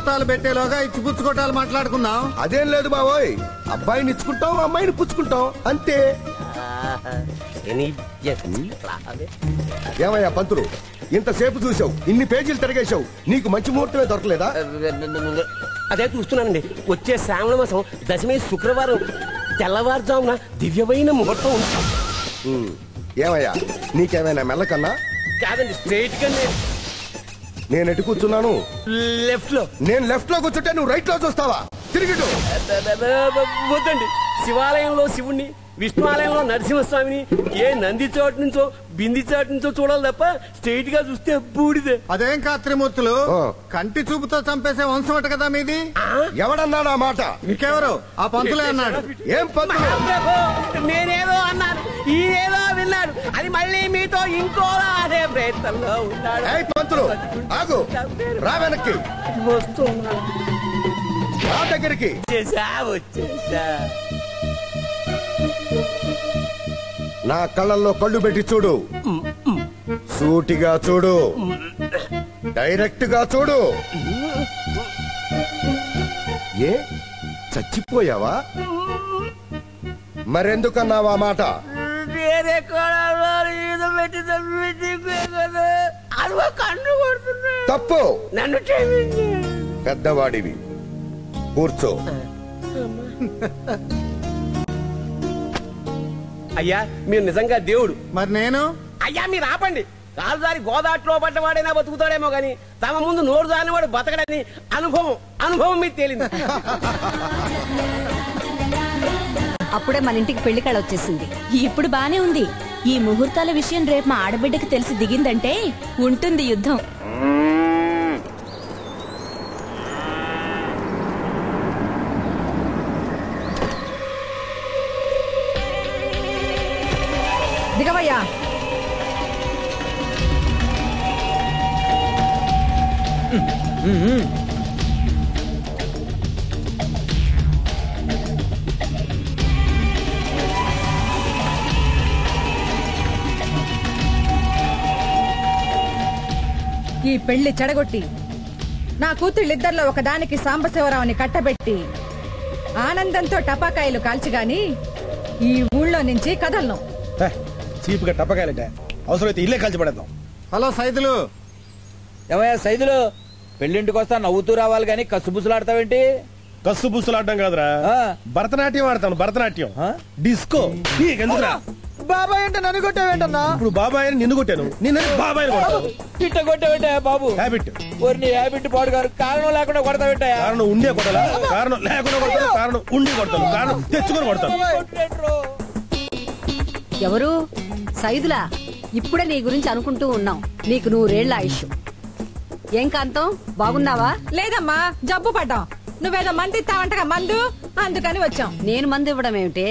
ముహూర్తాలు పెట్టేలోగా ఇచ్చిపుచ్చుకోటాలు మాట్లాడుకుందాం. అదేం లేదు బావోయ్, అబ్బాయిని ఇచ్చుకుంటాం, అమ్మాయిని పుచ్చుకుంటాం అంతే. ఏమయ్యా పంతులు, ఇంతసేపు చూసావు, ఇన్ని పేజీలు తిరగేశావు, నీకు మంచి ముహూర్తమే దొరకలేదా? అదే చూస్తున్నానండి. వచ్చే శ్రావణ మాసం దశమి శుక్రవారం తెల్లవారుజామున దివ్యమైన ముహూర్తం ఉంది. ఏమయ్యా నీకేమైనా మెల్లకన్నా? కాదండి, స్ట్రైట్ గా. నేను ఎటు కూర్చున్నాను? లెఫ్ట్ లో. నేను లెఫ్ట్ లో కూర్చుంటే నువ్వు రైట్ లో చూస్తావా? తిరిగిటు. వద్దండి, శివాలయంలో శివుణ్ణి, విష్ణు ఆలయంలో నరసింహస్వామిని ఏ నంది చోటు నుంచో బింది చోటు నుంచో చూడాలి తప్ప స్ట్రైట్ గా చూస్తే బూడిదే. అదేం కాదు త్రిమూర్తులు, కంటి చూపుతో చంపేసే వంశం అట కదా మీది. ఎవడన్నాడు ఆ మాట? ఇంకెవరు? ఆ పంతులే అన్నాడు. ఏం పంతులు? నేనేదో అన్నాను, ఈయనేదో విన్నాడు, అది మళ్ళీ మీతో ఇంకోలా అదే ప్రయత్నంలో ఉన్నాడు. పంతులు ఆగు, రా వెనక్కి. వస్తున్నా నా దగ్గరికి. వచ్చేసా. నా కళ్ళల్లో కళ్ళు పెట్టి చూడు, సూటిగా చూడు, డైరెక్ట్ గా చూడు. ఏ చచ్చిపోయావా? మరెందుకన్నావా మాట? వేరే పెట్టి కన్ను కొడుతున్నా. తప్పు. నన్ను పెద్దవాడివి, కూర్చో. అయ్యా మీరు నిజంగా దేవుడు. మరి నేను? అయ్యా మీరు ఆపండి. రాజుదారి గోదాట్లో పడ్డవాడైనా బతుకుతాడేమో గాని తమ ముందు నోరు దానివాడు బతకడని అనుభవం మీకు తేలింది. అప్పుడే మన ఇంటికి పెళ్లి కళ వచ్చేసింది. ఇప్పుడు బానే ఉంది. ఈ ముహూర్తాల విషయం రేపు మా ఆడబిడ్డకి తెలిసి దిగిందంటే ఉంటుంది యుద్ధం. దిగవయ్యా. ఈ పెళ్లి చెడగొట్టి నా కూతుళ్ళిద్దరిలో ఒకదానికి సాంబశివరావుని కట్టబెట్టి ఆనందంతో టపాకాయలు కాల్చిగాని ఈ ఊళ్ళో నుంచి కదలను. చీపుగా టపకాయలంటే అవసరమైతే ఇల్లే కాల్చి పడేద్దాం. హలో సైదులు. ఏమయ్యా సైదులు, పెళ్లింటికి వస్తా నవ్వుతూ రావాలి గాని కసుబుసులాడతావేంటి? కసుబుసులాడడం కాదురా, భరతనాట్యం ఆడతాను. భరతనాట్యం డిస్కో. నీకెందుకురా? బాబాయ్ అంటే నన్ను కొట్టావేంటన్నా? ఇప్పుడు బాబాయ్ అని నిన్ను కొట్టాను, నిన్న బాబాయ్ ఇట్ట కొట్టావేంటా బాబు? హ్యాబిట్. నీ హ్యాబిట్ పాడు గారు. కారణం లేకుండా కొడతావేంటా? కారణం ఉండే కొట్టాలా? కారణం లేకుండా కొడతాను, కారణం ఉండి కొడతాను, కారణం తెచ్చుకొని కొడతాను. ఎవరు? సైదులా. ఇప్పుడే నీ గురించి అనుకుంటూ ఉన్నాం. నీకు 100 ఏళ్ల ఆయుష్. ఏం కాంతం, బాగున్నావా? లేదమ్మా, జబ్బు పడ్డాం. నువ్వేదో మంది ఇస్తావంటగా మందు, అందుకని వచ్చాం. నేను మందు ఇవ్వడం ఏమిటే?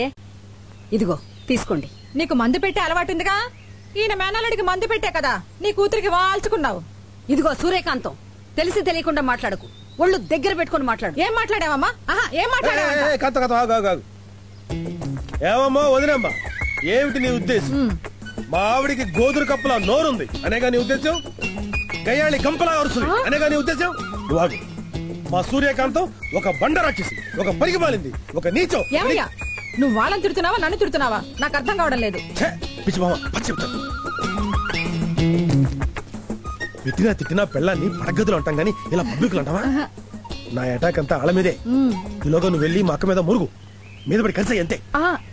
ఇదిగో తీసుకోండి. నీకు మందు పెట్టే అలవాటుందిగా. ఈయన మేనల్లుడికి మందు పెట్టే కదా నీ కూతురికి వాల్చుకున్నావు. ఇదిగో సూర్యకాంతం, తెలిసి తెలియకుండా మాట్లాడకు. ఒళ్ళు దగ్గర పెట్టుకుని మాట్లాడు. ఏం మాట్లాడావమ్మా? ఏం మాట్లాడావా? ఏమమ్మా వదినమ్మా, ఏమిటి నీ ఉద్దేశం? మా ఆవిడికి గోధుర కప్పులా నోరుంది అనేగా నీ ఉద్దేశం? గయ్యాళి గంపలా అరుస్తుంది అనేగా నీ ఉద్దేశం? నువ్వు మా సూర్యకాంతం ఒక బండ రాక్షసి, ఒక పరిగిమాలింది, ఒక నీచం. ఏమయ్యా, నువ్వు వాళ్ళని తిడుతున్నావా నన్ను తిడుతున్నావా? నాకు అర్థం కావడం లేదు. తిట్టినా పెళ్ళాన్ని పడగదులు అంటాం గానీ ఇలా పబ్లిక్ అంటావా? నా అటాక్ అంతా ఆళ్ళ మీదే. ఈలోగా నువ్వు వెళ్ళి మా అక్క మీద మురుగు, మీద పడి కలిసి అంతే.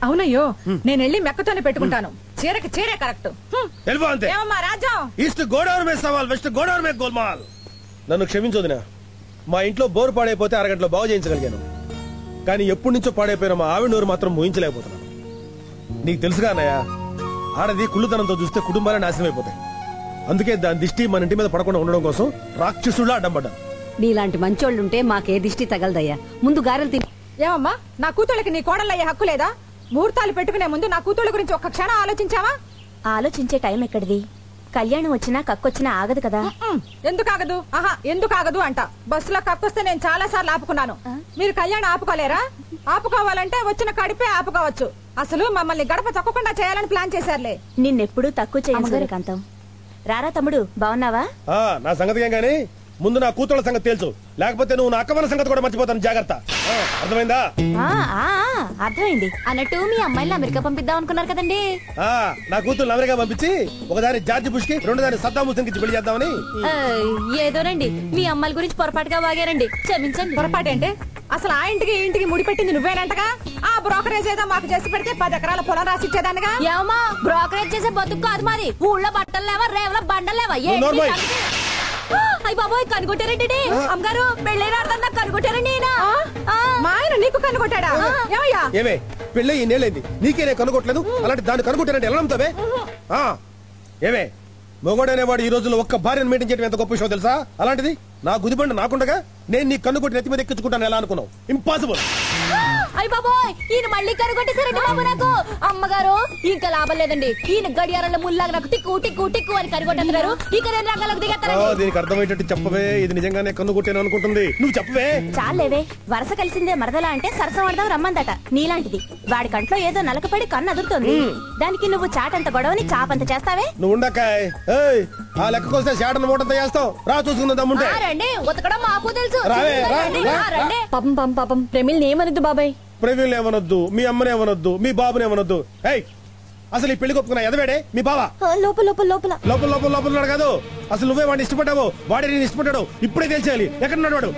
అవునయ్యో, నేను వెళ్ళి మెక్కతోనే పెట్టుకుంటాను. చీరకి చీరే కరెక్ట్. రాజ్యం ఈస్ట్ గోదావరి మీద సవాల్, వెస్ట్ గోదావరి మీద గోల్మాల్. నన్ను క్షమించొదినా, మా ఇంట్లో బోరు పాడైపోతే అరగంటలో బాగు చేయించగలిగాను. కానీ ఎప్పటి నుంచో పాడైపోయిన మా ఆవిడ నోరు మాత్రం మోయించలేకపోతున్నాను. నీకు తెలుసుగా అన్నయ్య, ఆడది కుళ్ళుతనంతో చూస్తే కుటుంబాలే నాశనం అయిపోతాయి. అందుకే దాని దిష్టి మన ఇంటి మీద పడకుండా ఉండడం కోసం రాక్షసులా అడ్డం పడ్డాను. నీలాంటి మంచోళ్ళుంటే మాకే దిష్టి తగలదయ్యా. ముందు గారెలు తిని. ఏమమ్మా, నా కూతుళ్ళకి నీ కోడలయ్యే హక్కు లేదా? ముహూర్తాలు పెట్టుకునే ముందు నా కూతుళ్ళ గురించి ఒక్క క్షణం ఆలోచించావా? ఆలోచించే టైం ఎక్కడిది? కళ్యాణం వచ్చినా కక్కొచ్చినా ఆగదు కదా. ఎందుకు ఆగదు? ఎందుకు ఆగదు అంట. బస్సులో కక్కొస్తే నేను చాలా సార్లు ఆపుకున్నాను. మీరు కళ్యాణం ఆపుకోలేరా? ఆపుకోవాలంటే వచ్చిన కడిపే ఆపుకోవచ్చు. అసలు మమ్మల్ని గడప తొక్కకుండా చేయాలని ప్లాన్ చేశారులే. నిన్నెప్పుడు తక్కువ చేయను సూర్యకాంతం. రారా తమ్ముడు, బాగున్నావా? నా సంగతి ఏం గానీ ముందు నా కూతుళ్ళ సంగతి తెలుసు, లేకపోతే నువ్వు నా అక్కవన్న సంగతి కూడా మర్చిపోతాను. జాగ్రత్త, అర్థమైందా? అర్థమైంది. అన్నట్టు మీ అమ్మాయిని అమెరికా పంపిద్దాం అనుకున్నారు కదండి. నా కూతురు అమెరికా పంపించి ఒకదాని జార్జి బుష్ కి, రెండో దాన్ని సద్దాం హుస్సేన్ కి పెళ్లి చేద్దామని. ఏదోనండి, మీ అమ్మాయిల గురించి పొరపాటుగా వాగారండి, క్షమించండి. పొరపాటు అంటే అసలు ఆ ఇంటికి ఇంటికి ముడిపెట్టింది నువ్వేనంటగా. ఆ బ్రోకరేజ్ ఏదో మాకు చేసి పెడితే 10 ఎకరాల పొలం రాసిచ్చేదానిగా. ఏమా బ్రోకరేజ్ చేసే బతుకు కాదు మాది. ఊళ్ళో బట్టలు లేవా, రేవులో బండలు లేవా? అయ్య బాబోయ్, కనుగొట్టారండి అమ్మగారు. పెళ్ళైన కనుగొట్టారండి. మా ఆయన నీకు కనుగొట్టాడా? ఏమయ్యా? ఏమే పెళ్ళి ఈ నేలైంది, నీకే నేను కనుగొట్టలేదు, అలాంటి దాన్ని కనుగొట్టారంటే ఎలా నమ్ముతావే? ఏమే మొగోడు అనేవాడు ఈ రోజుల్లో ఒక్క భార్యను మెయింటైన్ చేయడం ఎంత గొప్ప విషయం తెలుసా? అలాంటిది నా గుదిబండ నాకుండగా నేను నీ కన్నుకొట్టి నెత్తి మీద ఎక్కించుకుంటాను ఎలా అనుకున్నావు? ఇంపాసిబుల్. అయ్య బాబోయ్, ఈయన మళ్ళీ కనుగొట్టేసారండి బాబు నాకు. అమ్మగారు ఇంకా లాభం లేదండి. ఈయన గడియారంలో ముల్లాగా నాకు టిక్కు టిక్కు టిక్కు అని కనుగొట్టేస్తున్నారు. ఇక నేను రంగంలోకి దిగేస్తాను. దీనికి అర్థమయ్యేటట్టు చెప్పవే, ఇది నిజంగానే కన్నుకొట్టాను అనుకుంటుంది. నువ్వు చెప్పవే. చాలేవే, వరస కలిసిందే మరదలా అంటే సరసం ఆడదాం రమ్మందట. నీలాంటిది వాడి కంట్లో ఏదో నలకపడి కన్ను అదురుతోంది. దానికి నువ్వు చాటంత గొడవని చాపంత చేస్తావే. నువ్వు ఉండకాయ్, ఆ లెక్కకొస్తే చాటను మూటంతా చేస్తావు. రా చూసుకుందాం దమ్ముంటే. రండి, ఉతకడం మాకు తెలుసు. పాపం పాపం పాపం ప్రమిల్ని ఏమనొద్దు బాబాయ్. ప్రవీణ్ ఏమనొద్దు, మీ అమ్మనే ఏమనొద్దు, మీ బాబుని ఏమనొద్దు. అసలు ఈ పెళ్లి కొప్పుకున్నా ఎదవేడే మీ బావా? లోపల లోపల లోపల లోపల లోపల లోపల ఉన్నాడు కాదు. అసలు నువ్వే వాడిని ఇష్టపడ్డావు, వాడే నేను ఇష్టపడ్డాడు. ఇప్పుడే తెలిసేయాలి ఎక్కడున్నాడు వాడు.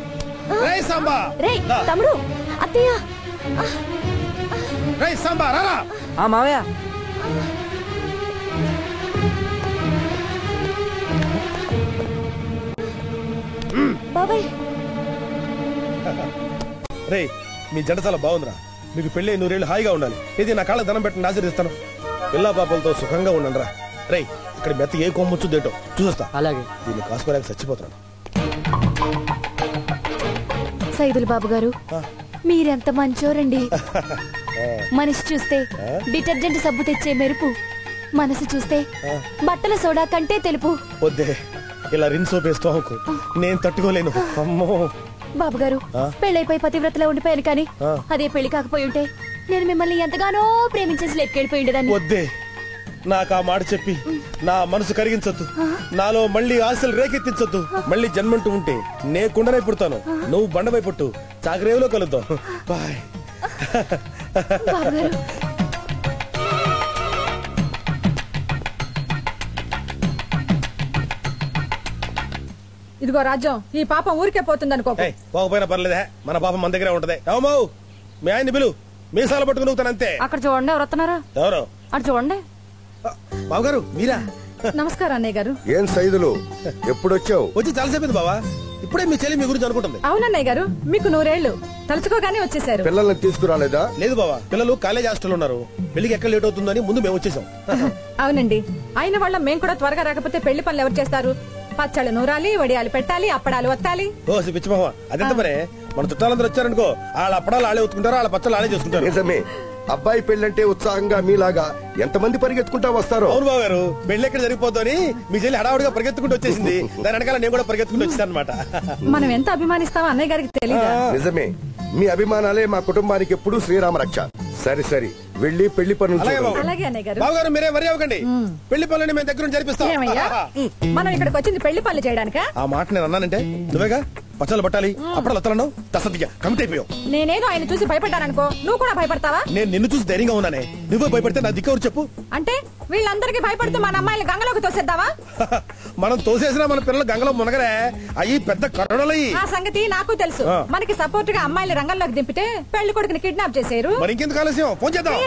రై సాంబా, తమ్ముడు, అత్తయ్య. రై సాంబా రారా. మావయ్య బాబాయ్. రే మీ జంట చాలా బాగుందిరా. మీకు పెళ్లి 100 ఏళ్ళు హాయిగా ఉండాలి. ఇది నా కాళ్ళ దండం పెట్టిన ఆశీర్దిస్తాను. పిల్లా పాపలతో సుఖంగా ఉండండి రా. రే ఇక్కడ మెత్త ఏ కొమ్మొచ్చుదేటో చూస్తా. అలాగే. దీన్ని కాసుకోలేక చచ్చిపోతున్నాను. సైదుల్ బాబు గారు, మీరెంత మంచోరండి. మనిషి చూస్తే డిటర్జెంట్ సబ్బు తెచ్చే మెరుపు, మనసు చూస్తే బట్టల సోడా కంటే తెలుపు. వద్దే, ఇలా రిన్స్ వేస్తావు, నేను తట్టుకోలేను. అమ్మో బాబుగారు, పెళ్ళైపోయి పతివ్రతలో ఉండిపోయాను కానీ అదే పెళ్లి కాకపోయి ఉంటే నేను మిమ్మల్ని ఎంతగానో ప్రేమించేసి లెక్కెళ్ళిపోయి ఉండేదాన్ని. వద్దే, నాకు ఆ మాట చెప్పి నా మనసు కరిగించొద్దు. నాలో మళ్ళీ ఆశలు రేకెత్తించొద్దు. మళ్ళీ జన్మంటూ ఉంటే నే కుండనై పుడతాను, నువ్వు బండపై పుట్టు. చాకరేవులో కలుద్దాం. బాయ్. బాబుగారు, ఇదిగో రాజ్యం, ఈ పాపం ఊరికే పోతుందనుకో. పోకపోయినా పర్లేదే, మన పాపం మన దగ్గరే ఉంటది. ఏమో మీ ఆయన్ని పిలు, మీసాలు పట్టుకుని ఊగుతాను అంతే. అక్కడ చూడండి, ఎవరు వస్తున్నారా? ఎవరు? అటు చూడండి. బావగారు మీరా? నమస్కారం అన్నయ్య గారు. ఏం సైదులు, ఎప్పుడొచ్చావు? వచ్చి చాలా సేపు బావా. ఇప్పుడే మీ చెల్లి మీ గురించి అనుకుంటుంది. అవునన్నయ్య గారు, మీకు 100 ఏళ్లు తలుచుకోగానే వచ్చేసారు. పిల్లల్ని తీసుకురాలేదా? లేదు బావా, పిల్లలు కాలేజ్ హాస్టల్ ఉన్నారు. పెళ్లికి ఎక్కడ లేట్ అవుతుందని ముందు మేము వచ్చేసాం. అవునండి, అయిన వాళ్ళ మేము కూడా త్వరగా రాకపోతే పెళ్లి పనులు ఎవరు చేస్తారు? పచ్చళ్ళు నూరాలి, వడియాలు పెట్టాలి, అప్పడాలు వత్తాలి. ఓ పిచ్చిమహ, అదెంత మరే. మన చుట్టాలందరూ వచ్చారనుకో, వాళ్ళ అప్పడాలు ఆడే ఉతుకుంటారు, వాళ్ళ పచ్చళ్ళు ఆడే చేసుకుంటారు. నిజమే, అబ్బాయి పెళ్ళంటే ఉత్సాహంగా మీలాగా ఎంతమంది పరిగెత్తుకుంటా వస్తారో. అవును బాబు గారు, పెళ్లి ఎక్కడ జరిగిపోతుందని మీ చెల్లి హడావుడిగా పరిగెత్తుకుంటూ వచ్చేసింది. దాని వెనకాల నేను కూడా పరిగెత్తుకుంటూ వచ్చాను అనమాట. మనం ఎంత అభిమానిస్తామో అన్నయ్య గారికి తెలియదు. నిజమే, మీ అభిమానాలే మా కుటుంబానికి ఎప్పుడు శ్రీరామ రక్ష. సరే సరే, వెళ్ళి పెళ్లి పనులు చూడండి. అలాగే అన్నయ్య గారు. బాబు గారు మీరే వరి అవ్వకండి, పెళ్లి పనులని మేము దగ్గర జరిపిస్తాం. మనం ఇక్కడికి వచ్చింది పెళ్లి పనులు చేయడానికా? ఆ మాట నేను అన్నానంటే నువ్వేగా పచ్చళ్ళు పట్టాలి, అప్పుడు లత్తలను తసదిగా కమిట్ అయిపోయావు. నేనేదో ఆయన చూసి భయపడ్డాననుకో, నువ్వు కూడా భయపడతావా? నేను నిన్ను చూసి ధైర్యంగా ఉన్నానే, నువ్వే భయపడితే నా దిక్కు చెప్పు. అంటే వీళ్ళందరికీ భయపడుతూ మన అమ్మాయిని గంగలోకి తోసేద్దావా? మనం తోసేసినా మన పిల్లలు గంగలో మునగరే, అయ్యి పెద్ద కరుణలయ్యి. ఆ సంగతి నాకు తెలుసు. మనకి సపోర్ట్ గా అమ్మాయిని రంగంలోకి దింపితే పెళ్లి కొడుకుని కిడ్నాప్ చేశారు. మరి ఇంకెందుకు ఆలస్యం, ఫోన్ చేద్దాం.